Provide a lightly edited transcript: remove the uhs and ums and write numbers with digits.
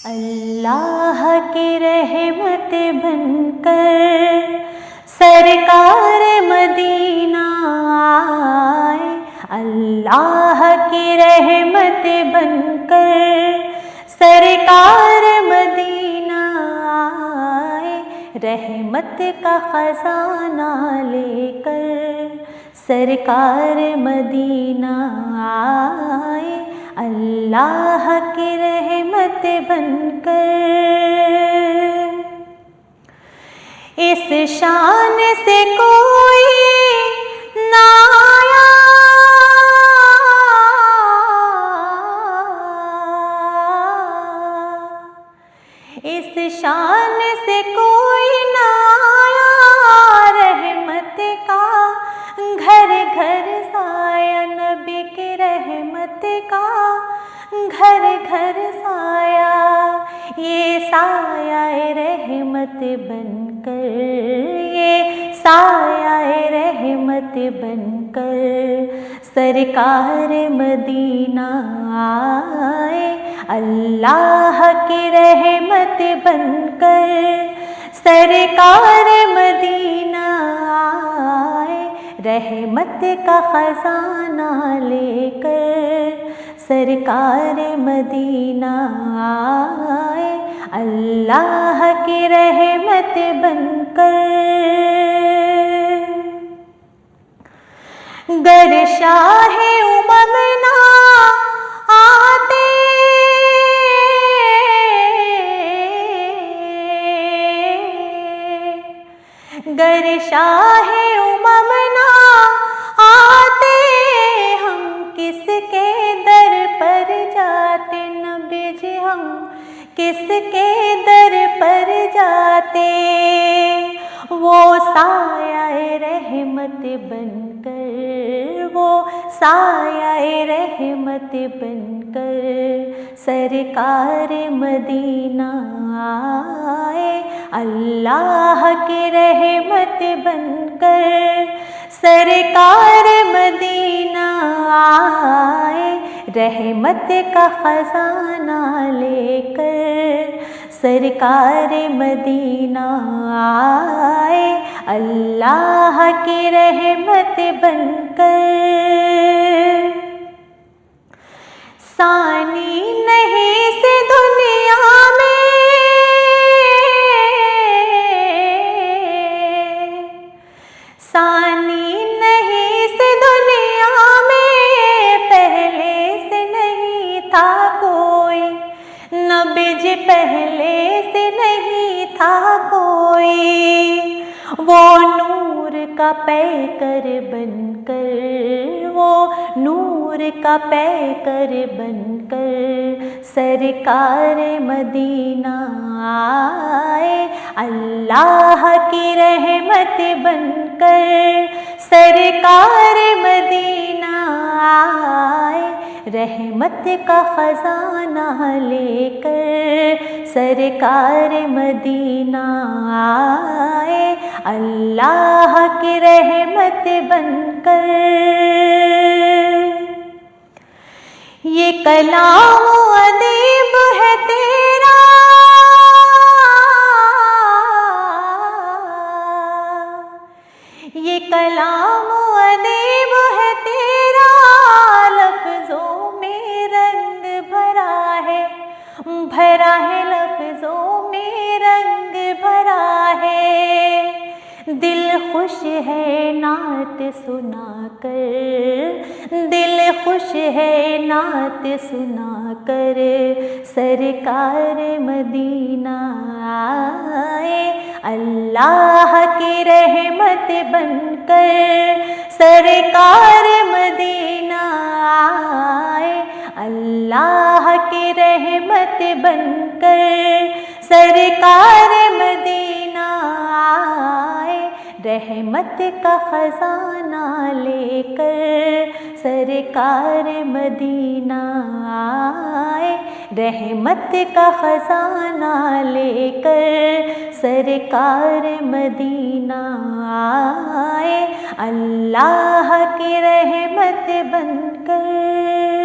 اللہ کی رحمت بن کر سرکار مدینہ آئے، اللہ کی رحمت بن کر سرکار مدینہ آئے، رحمت کا خزانہ لے کر سرکار مدینہ آئے، اللہ کی رحمت بن کر۔ اس شان سے کوئی نہ آیا، اس شان سے کوئی نہ آیا، رحمت کا گھر گھر سایہ، نبی کی رحمت کا گھر گھر سایہ، یہ سایہ رحمت بن کر، یہ سایہ رحمت بن کر سرکار مدینہ آئے، اللہ کی رحمت بن کر سرکار مدینہ آئے، رحمت کا خزانہ لے کر سرکار مدینہ آئے، اللہ کی رحمت بن کر۔ گر شاہ امم نہ آتے، گر شاہ امم نہ آتے، ہم کس کے در پر جاتے، نبی جی ہم کس کے در پر جاتے، وہ سایہ رحمت بن کر، وہ سایہ رحمت بن کر سرکار مدینہ آئے، اللہ کی رحمت بن کر سرکار مدینہ آئے، رحمت کا خزانہ لے کر سرکار مدینہ آئے، اللہ کی رحمت بن کر۔ ثانی نہیں سے دنیا میں، ثانی نہیں سے دنیا میں، پہلے سے نہیں تھا کوئی، نبی جی پہلے سے نہیں تھا کوئی، وہ نور کا پیکر بن کر، وہ نور کا پیکر بن کر سرکار مدینہ آئے، اللہ کی رحمت بن کر سرکار مدینہ آئے، رحمت کا خزانہ لے کر سرکار مدینہ آئے، اللہ کی رحمت بن کر۔ یہ کلام و ادیب ہے تیرا، یہ کلام و ادیب ہے تیرا، لفظوں میں رنگ بھرا ہے، بھرا ہے لفظوں میں رنگ بھرا ہے، دل خوش ہے نعت سنا کر، دل خوش ہے نعت سنا کر سرکار مدینہ آئے، اللہ کی رحمت بن کر سرکار مدینہ آئے، اللہ کی رحمت بن کر سرکار مدینہ آئے، رحمت کا خزانہ لے کر سرکار مدینہ آئے، رحمت کا خزانہ لے کر سرکار مدینہ آئے، اللہ کی رحمت بن کر۔